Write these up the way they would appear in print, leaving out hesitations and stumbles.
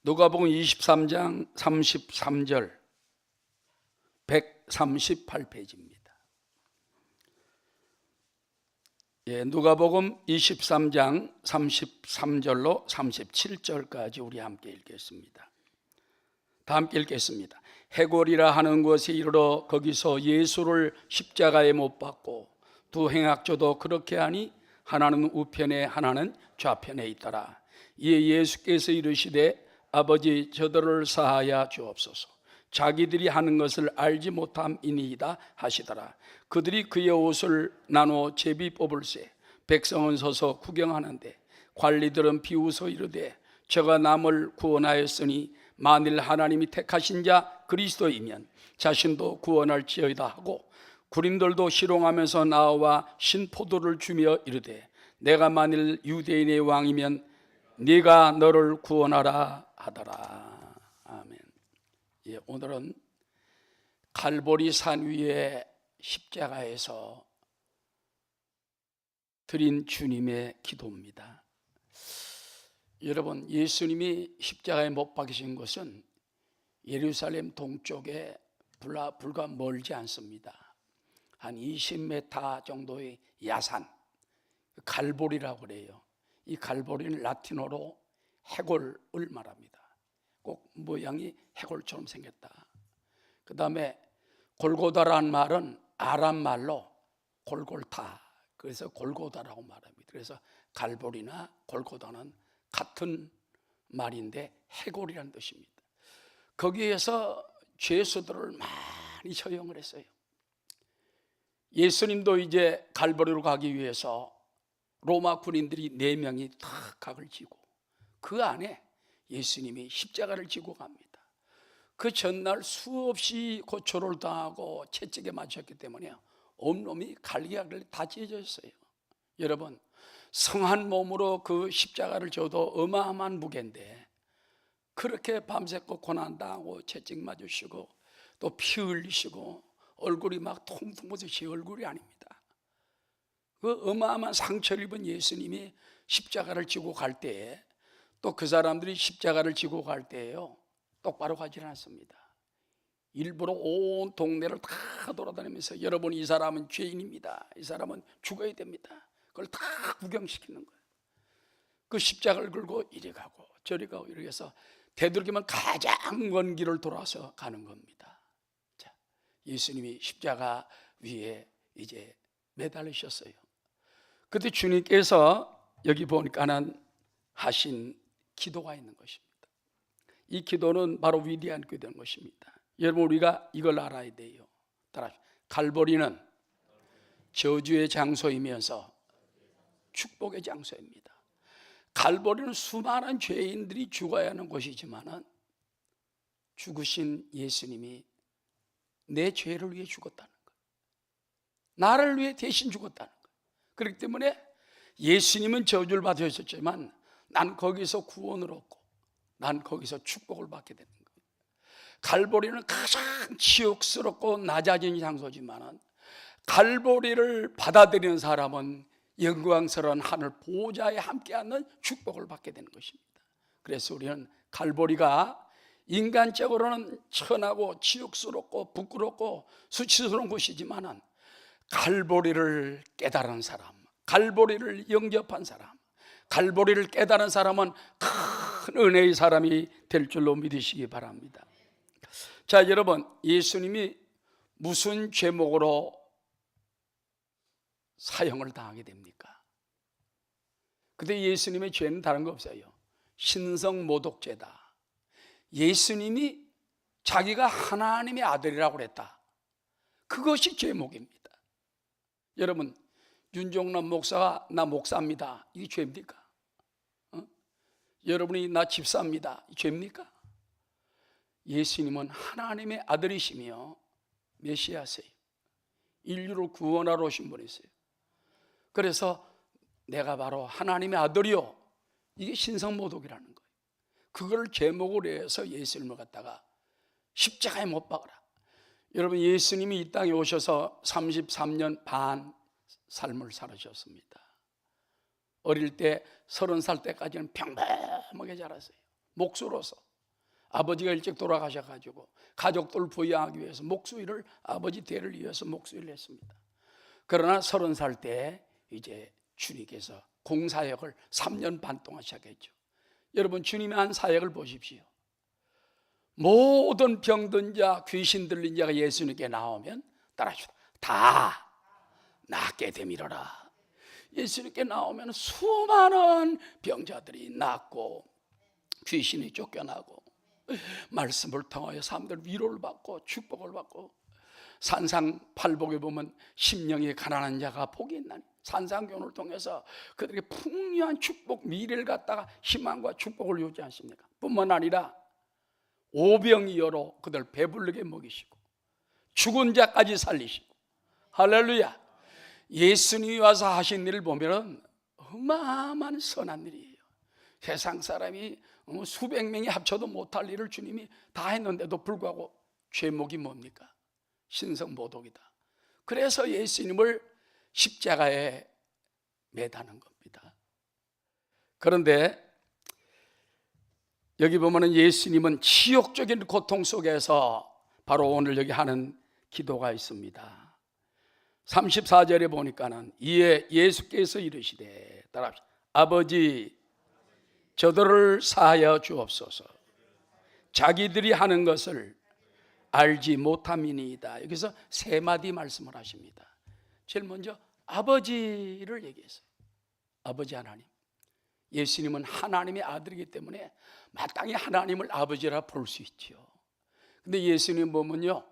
누가복음 23장 33절 138페이지입니다. 누가복음 23장 33절로 37절까지 우리 함께 읽겠습니다. 다 함께 읽겠습니다. 해골이라 하는 곳에 이르러 거기서 예수를 십자가에 못 박고 두 행악조도 그렇게 하니 하나는 우편에 하나는 좌편에 있더라. 이에 예수께서 이르시되 아버지 저들을 사하여 주옵소서. 자기들이 하는 것을 알지 못함이니이다 하시더라. 그들이 그의 옷을 나누어 제비 뽑을세 백성은 서서 구경하는데 관리들은 비웃어 이르되 저가 남을 구원하였으니 만일 하나님이 택하신 자 그리스도이면 자신도 구원할지어다 하고 군인들도 희롱하면서 나와 신포도를 주며 이르되 내가 만일 유대인의 왕이면 네가 너를 구원하라 하더라. 아멘. 오늘은 갈보리 산 위에 십자가에서 드린 주님의 기도입니다. 여러분, 예수님이 십자가에 못 박히신 것은 예루살렘 동쪽에 불과 멀지 않습니다. 한 20m 정도의 야산, 갈보리라고 그래요. 이 갈보리는 라틴어로 해골을 말합니다. 꼭 모양이 해골처럼 생겼다. 그 다음에 골고다라는 말은 아람 말로 골골타, 그래서 골고다라고 말합니다. 그래서 갈보리나 골고다는 같은 말인데 해골이라는 뜻입니다. 거기에서 죄수들을 많이 처형을 했어요. 예수님도 이제 갈보리로 가기 위해서 로마 군인들이 4명이 다 각을 지고 그 안에 예수님이 십자가를 지고 갑니다. 그 전날 수없이 고초를 당하고 채찍에 맞췄기 때문에 온몸이 갈기갈기 다 찢어졌어요. 여러분, 성한 몸으로 그 십자가를 져도 어마어마한 무게인데 그렇게 밤새고 고난당하고 채찍 맞으시고 또 피 흘리시고 얼굴이 막 통통 부어서 제 얼굴이 아닙니다. 그 어마어마한 상처를 입은 예수님이 십자가를 지고 갈 때에 또 그 사람들이 십자가를 지고 갈 때에요 똑바로 가지 않았습니다. 일부러 온 동네를 다 돌아다니면서 여러분 이 사람은 죄인입니다, 이 사람은 죽어야 됩니다, 그걸 다 구경시키는 거예요. 그 십자가를 걸고 이리 가고 저리 가고 이렇게 해서 되도록이면 가장 먼 길을 돌아서 가는 겁니다. 자, 예수님이 십자가 위에 이제 매달리셨어요. 그때 주님께서 여기 보니까는 하신 기도가 있는 것입니다. 이 기도는 바로 위대한 기도인 것입니다. 여러분, 우리가 이걸 알아야 돼요. 따라 갈보리는 저주의 장소이면서 축복의 장소입니다. 갈보리는 수많은 죄인들이 죽어야 하는 곳이지만 죽으신 예수님이 내 죄를 위해 죽었다는 거예요. 나를 위해 대신 죽었다는 거예요. 그렇기 때문에 예수님은 저주를 받으셨지만 난 거기서 구원을 얻고 난 거기서 축복을 받게 되는 거예요. 갈보리는 가장 지옥스럽고 낮아진 장소지만 갈보리를 받아들이는 사람은 영광스러운 하늘 보좌에 함께 앉는 축복을 받게 되는 것입니다. 그래서 우리는 갈보리가 인간적으로는 천하고 지옥스럽고 부끄럽고 수치스러운 곳이지만 갈보리를 깨달은 사람, 갈보리를 영접한 사람, 갈보리를 깨달은 사람은 큰 은혜의 사람이 될 줄로 믿으시기 바랍니다. 자, 여러분, 예수님이 무슨 죄목으로 사형을 당하게 됩니까? 근데 예수님의 죄는 다른 거 없어요. 신성모독죄다. 예수님이 자기가 하나님의 아들이라고 그랬다. 그것이 죄목입니다. 여러분, 윤종남 목사가 나 목사입니다, 이게 죄입니까? 여러분이 나 집사입니다, 이 죄입니까? 예수님은 하나님의 아들이시며 메시아세요. 인류를 구원하러 오신 분이세요. 그래서 내가 바로 하나님의 아들이요, 이게 신성모독이라는 거예요. 그걸 제목으로 해서 예수님을 갖다가 십자가에 못 박아라. 여러분, 예수님이 이 땅에 오셔서 33년 반 삶을 살으셨습니다. 어릴 때 30살 때까지는 평범하게 자랐어요. 목수로서 아버지가 일찍 돌아가셔가지고 가족들 부양하기 위해서 목수일을, 아버지 대를 이어서 목수일을 했습니다. 그러나 30살 때 이제 주님께서 공사역을 3년 반 동안 시작했죠. 여러분, 주님의 한 사역을 보십시오. 모든 병든 자, 귀신 들린 자가 예수님께 나오면 따라하시다. 다 낫게 되밀어라. 예수님께 나오면 수많은 병자들이 낫고 귀신이 쫓겨나고 말씀을 통하여 사람들 위로를 받고 축복을 받고, 산상팔복에 보면 심령이 가난한 자가 복이 있나니, 산상교훈을 통해서 그들에게 풍요한 축복, 미래를 갖다가 희망과 축복을 주지 않습니까? 뿐만 아니라 오병이어로 그들 배부르게 먹이시고 죽은 자까지 살리시고, 할렐루야. 예수님이 와서 하신 일을 보면 어마어마한 선한 일이에요. 세상 사람이 수백 명이 합쳐도 못할 일을 주님이 다 했는데도 불구하고 죄목이 뭡니까? 신성모독이다. 그래서 예수님을 십자가에 매다는 겁니다. 그런데 여기 보면은 예수님은 치욕적인 고통 속에서 바로 오늘 여기 하는 기도가 있습니다. 34절에 보니까는 이에 예수께서 이르시되, 따라합시다. 아버지, 저들을 사하여 주옵소서. 자기들이 하는 것을 알지 못함이니이다. 여기서 세 마디 말씀을 하십니다. 제일 먼저 아버지를 얘기했어요. 아버지 하나님. 예수님은 하나님의 아들이기 때문에 마땅히 하나님을 아버지라 볼 수 있죠. 근데 예수님 보면요,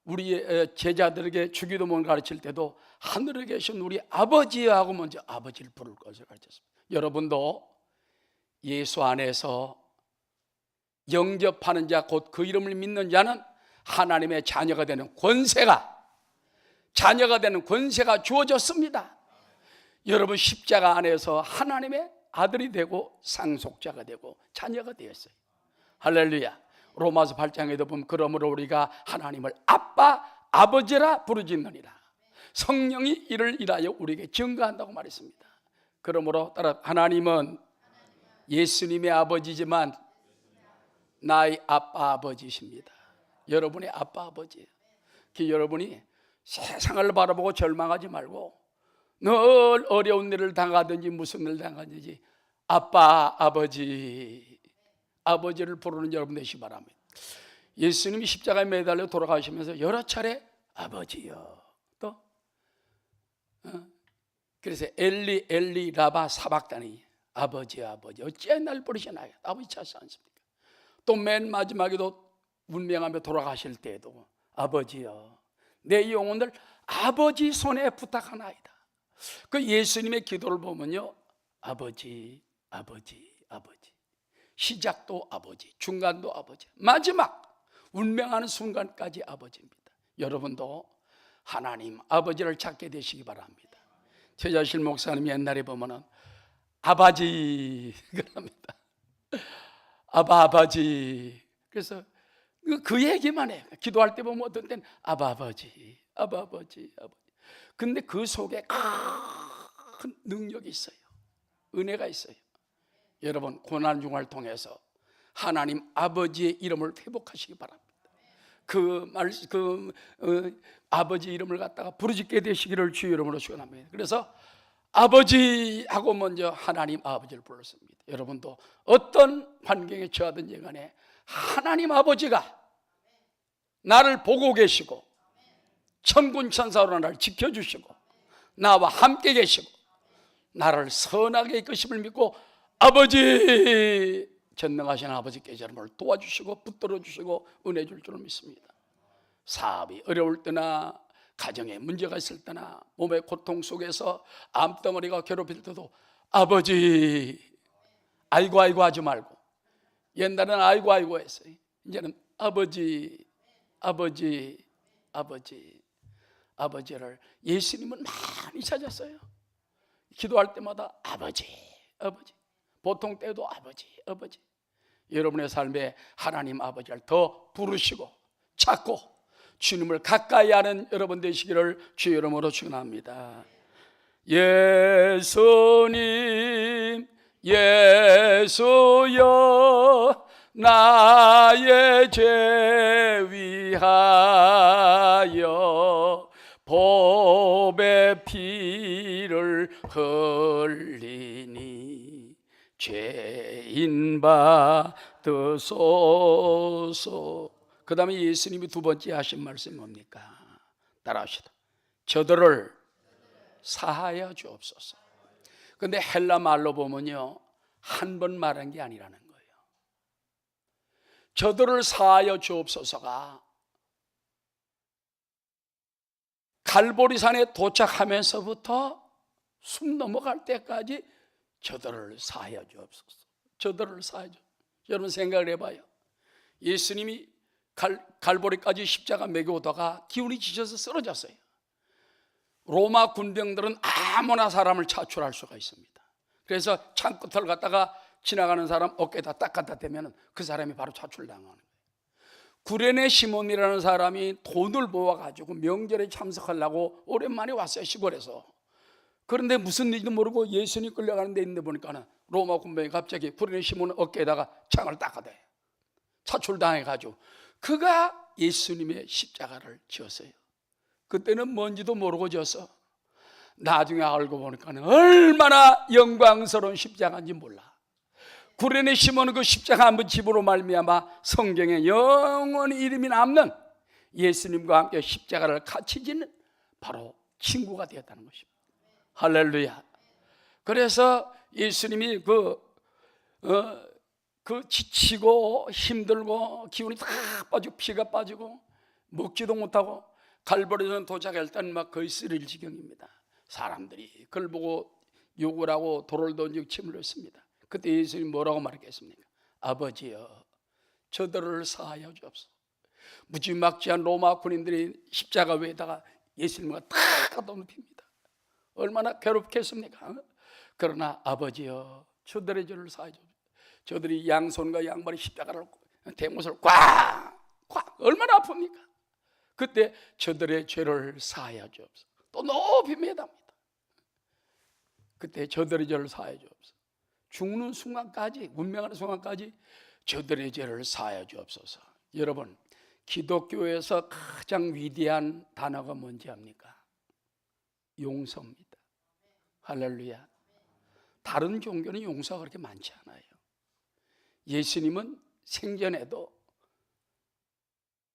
우리 제자들에게 주기도문 가르칠 때도 하늘에 계신 우리 아버지하고 먼저 아버지를 부를 것을 가르쳤습니다. 여러분도 예수 안에서 영접하는 자, 곧 그 이름을 믿는 자는 하나님의 자녀가 되는 권세가 주어졌습니다. 여러분 십자가 안에서 하나님의 아들이 되고 상속자가 되고 자녀가 되었어요. 할렐루야. 로마서 8장에도 보면 그러므로 우리가 하나님을 아빠, 아버지라 부르짖느니라. 성령이 이를 인하여 우리에게 증거한다고 말했습니다. 그러므로 따라 하나님은 예수님의 아버지지만 나의 아빠, 아버지십니다. 여러분의 아빠, 아버지예요. 여러분이 세상을 바라보고 절망하지 말고 늘 어려운 일을 당하든지 무슨 일을 당하든지 아빠, 아버지를 부르는 여러분 되시기 바랍니다. 예수님이 십자가에 매달려 돌아가시면서 여러 차례 아버지여, 또 그래서 엘리 엘리 라바 사박다니, 아버지 어찌 날 버리시나요? 아버지 찾지 않습니까? 또 맨 마지막에도 운명하며 돌아가실 때에도 아버지여, 내 영혼을 아버지 손에 부탁하나이다. 그 예수님의 기도를 보면요, 아버지, 시작도 아버지, 중간도 아버지, 마지막 운명하는 순간까지 아버지입니다. 여러분도 하나님 아버지를 찾게 되시기 바랍니다. 최자실 목사님이 옛날에 보면은 아버지 그럽니다. 아버지. 그래서 그 얘기만 해요. 기도할 때 보면 어떤 때는 아버지. 근데 그 속에 큰 능력이 있어요. 은혜가 있어요. 여러분 고난 중을 통해서 하나님 아버지의 이름을 회복하시기 바랍니다. 아버지 이름을 갖다가 부르짖게 되시기를 주의 이름으로 축원합니다. 그래서 아버지하고 먼저 하나님 아버지를 불렀습니다. 여러분도 어떤 환경에 처하든지 간에 하나님 아버지가 나를 보고 계시고 천군 천사로 나를 지켜주시고 나와 함께 계시고 나를 선하게 이끄심을 믿고 아버지, 전능하신 아버지께서 여러분을 도와주시고 붙들어 주시고 은혜 줄 줄을 믿습니다. 사업이 어려울 때나 가정에 문제가 있을 때나 몸의 고통 속에서 암덩어리가 괴롭힐 때도 아버지, 아이고 하지 말고, 옛날에는 아이고 했어요. 이제는 아버지를 예수님은 많이 찾았어요. 기도할 때마다 아버지. 보통 때도 아버지. 여러분의 삶에 하나님 아버지를 더 부르시고 찾고 주님을 가까이 하는 여러분 되시기를 주의 이름으로 축원합니다. 예수님, 예수여 나의 죄 위하여 법의 피를 흘리니 죄인 받으소서. 그 다음에 예수님이 두 번째 하신 말씀이 뭡니까? 따라하시다. 저들을 사하여 주옵소서. 근데 헬라 말로 보면요, 한 번 말한 게 아니라는 거예요. 저들을 사하여 주옵소서가 갈보리산에 도착하면서부터 숨 넘어갈 때까지 저들을 사하여 주옵소서. 저들을 사하여 주옵소서. 여러분 생각을 해봐요. 예수님이 갈보리까지 십자가 매고 오다가 기운이 지쳐서 쓰러졌어요. 로마 군병들은 아무나 사람을 차출할 수가 있습니다. 그래서 창 끝을 갖다가 지나가는 사람 어깨에다 딱 갖다 대면 그 사람이 바로 차출당하는 거예요. 구레네 시몬이라는 사람이 돈을 모아가지고 명절에 참석하려고 오랜만에 왔어요, 시골에서. 그런데 무슨 일인지 모르고 예수님 끌려가는 데 있는데 보니까는 로마 군병이 갑자기 구레네 시몬 어깨에다가 창을 딱 갖다 대요. 차출당해가지고 그가 예수님의 십자가를 지었어요. 그때는 뭔지도 모르고 졌어. 나중에 알고 보니까는 얼마나 영광스러운 십자가인지 몰라. 구레네 시몬은 그 십자가 한번 집으로 말미암아 성경에 영원히 이름이 남는 예수님과 함께 십자가를 같이 지는 바로 친구가 되었다는 것입니다. 할렐루야. 그래서 예수님이 그 지치고 힘들고 기운이 다 빠지고 피가 빠지고 먹지도 못하고 갈보리산 도착할 때는 막 거의 쓰릴 지경입니다. 사람들이 그걸 보고 욕을 하고 돌을 던지고 침을 흘렸습니다. 그때 예수님이 뭐라고 말했겠습니까? 아버지여, 저들을 사하여 주옵소서. 무지막지한 로마 군인들이 십자가 위에다가 예수님과 탁 갖다 눕힙니다. 얼마나 괴롭겠습니까? 그러나 아버지여, 저들의 죄를 사하여 주옵소서. 저들이 양손과 양발에 십자가를 대못을 꽉 얼마나 아픕니까? 그때 저들의 죄를 사하여 주옵소서. 또 높이 매답니다. 그때 저들의 죄를 사하여 주옵소서. 죽는 순간까지, 운명하는 순간까지 저들의 죄를 사하여 주옵소서. 여러분, 기독교에서 가장 위대한 단어가 뭔지 압니까? 용서입니다. 할렐루야. 다른 종교는 용서가 그렇게 많지 않아요. 예수님은 생전에도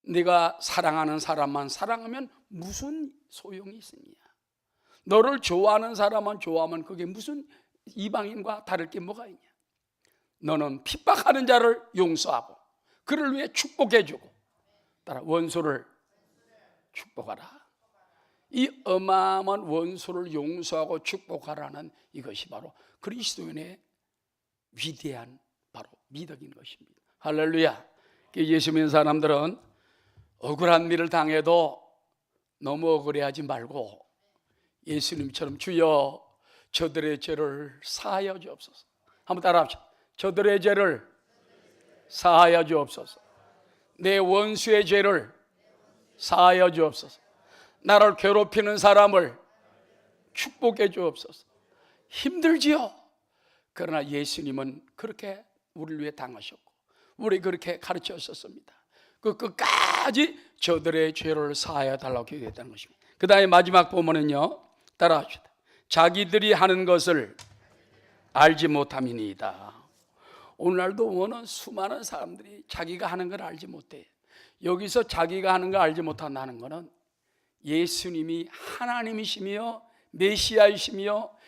네가 사랑하는 사람만 사랑하면 무슨 소용이 있느냐, 너를 좋아하는 사람만 좋아하면 그게 무슨 이방인과 다를 게 뭐가 있냐, 너는 핍박하는 자를 용서하고 그를 위해 축복해주고 따라 원수를 축복하라. 이 어마어마한 원수를 용서하고 축복하라는 이것이 바로 그리스도인의 위대한 바로 미덕인 것입니다. 할렐루야. 예수 믿는 사람들은 억울한 일을 당해도 너무 억울해하지 말고 예수님처럼 주여 저들의 죄를 사하여 주옵소서. 한번 따라합시다. 저들의 죄를 사하여 주옵소서. 내 원수의 죄를 사하여 주옵소서. 나를 괴롭히는 사람을 축복해 주옵소서. 힘들지요. 그러나 예수님은 그렇게 우리를 위해 당하셨고 우리 그렇게 가르쳤었습니다. 그 끝까지 저들의 죄를 사하여 달라고 기도했다는 것입니다. 그 다음에 마지막 보면은요, 따라합시다. 자기들이 하는 것을 알지 못함이니이다. 오늘날도 보면은 수많은 사람들이 자기가 하는 걸 알지 못해. 여기서 자기가 하는 걸 알지 못한다는 것은 예수님이 하나님이시며 메시아이시며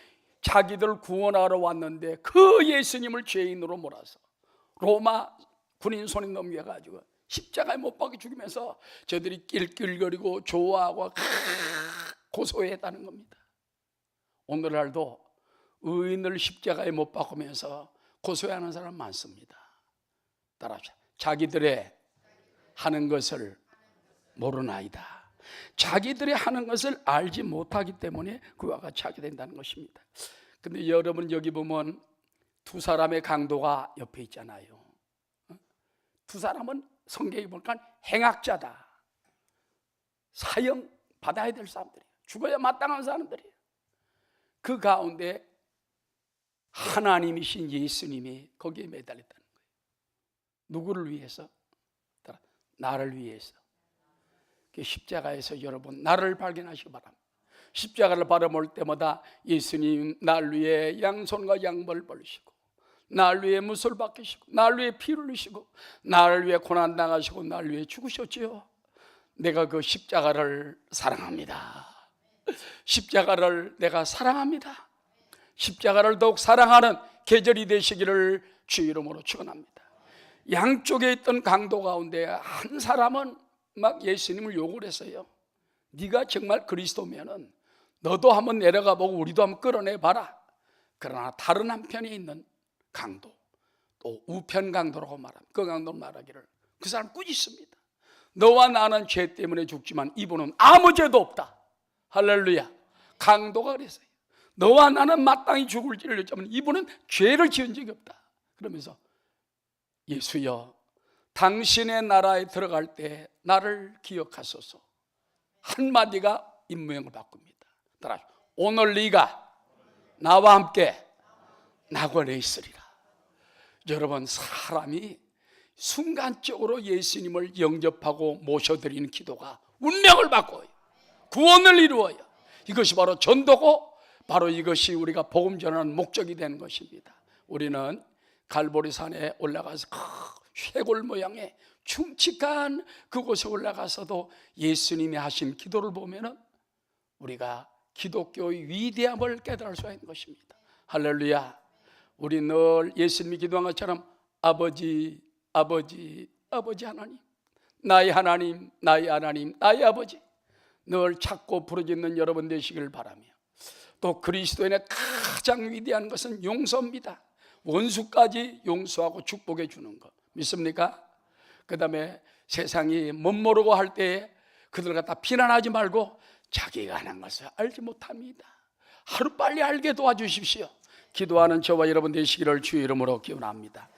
자기들 구원하러 왔는데 그 예수님을 죄인으로 몰아서 로마 군인 손에 넘겨가지고 십자가에 못 박혀 죽이면서 저들이 낄낄거리고 좋아하고 고소했다는 겁니다. 오늘날도 의인을 십자가에 못 박으면서 고소해하는 사람 많습니다. 따라합시다. 자기들의 하는 것을 모르나이다. 자기들이 하는 것을 알지 못하기 때문에 그와 같이 하게 된다는 것입니다. 근데 여러분 여기 보면 두 사람의 강도가 옆에 있잖아요. 두 사람은 성경에 보니까 행악자다. 사형 받아야 될 사람들이에요. 죽어야 마땅한 사람들이에요. 그 가운데 하나님이신 예수님이 거기에 매달렸다는 거예요. 누구를 위해서? 나를 위해서. 십자가에서 여러분 나를 발견하시기 바랍니다. 십자가를 바라볼 때마다 예수님 날 위해 양손과 양벌 벌리시고, 날 위해 못을 박히시고, 날 위해 피를 흘리시고, 나를 위해 고난 당하시고, 날 위해 죽으셨지요. 내가 그 십자가를 사랑합니다. 십자가를 내가 사랑합니다. 십자가를 더욱 사랑하는 계절이 되시기를 주 이름으로 축원합니다. 양쪽에 있던 강도 가운데 한 사람은 막 예수님을 욕을 했어요. 네가 정말 그리스도면은 너도 한번 내려가 보고 우리도 한번 끌어내 봐라. 그러나 다른 한편에 있는 강도, 또 우편 강도라고 말합니다. 그 강도는 말하기를 그 사람 꾸짖습니다. 너와 나는 죄 때문에 죽지만 이분은 아무 죄도 없다. 할렐루야. 강도가 그랬어요. 너와 나는 마땅히 죽을지를 여자면 이분은 죄를 지은 적이 없다. 그러면서 예수여, 당신의 나라에 들어갈 때 나를 기억하소서. 한마디가 인무형을 바꿉니다. 따라 오늘 네가 나와 함께 낙원에 있으리라. 여러분, 사람이 순간적으로 예수님을 영접하고 모셔드리는 기도가 운명을 바꿔요. 구원을 이루어요. 이것이 바로 전도고, 바로 이것이 우리가 복음 전하는 목적이 되는 것입니다. 우리는 갈보리산에 올라가서 쇄골 모양의 충직한 그곳에 올라가서도 예수님이 하신 기도를 보면은 우리가 기독교의 위대함을 깨달을 수 있는 것입니다. 할렐루야. 우리 늘 예수님이 기도한 것처럼 아버지, 아버지, 아버지 하나님, 나의 하나님, 나의 하나님, 나의 아버지 늘 찾고 부르짖는 여러분 되시길 바라며, 또 그리스도인의 가장 위대한 것은 용서입니다. 원수까지 용서하고 축복해 주는 것 믿습니까? 그 다음에 세상이 멋모르고 할 때에 그들 갖다 비난하지 말고 자기가 하는 것을 알지 못합니다. 하루빨리 알게 도와주십시오. 기도하는 저와 여러분 되시기를 주의 이름으로 기원합니다.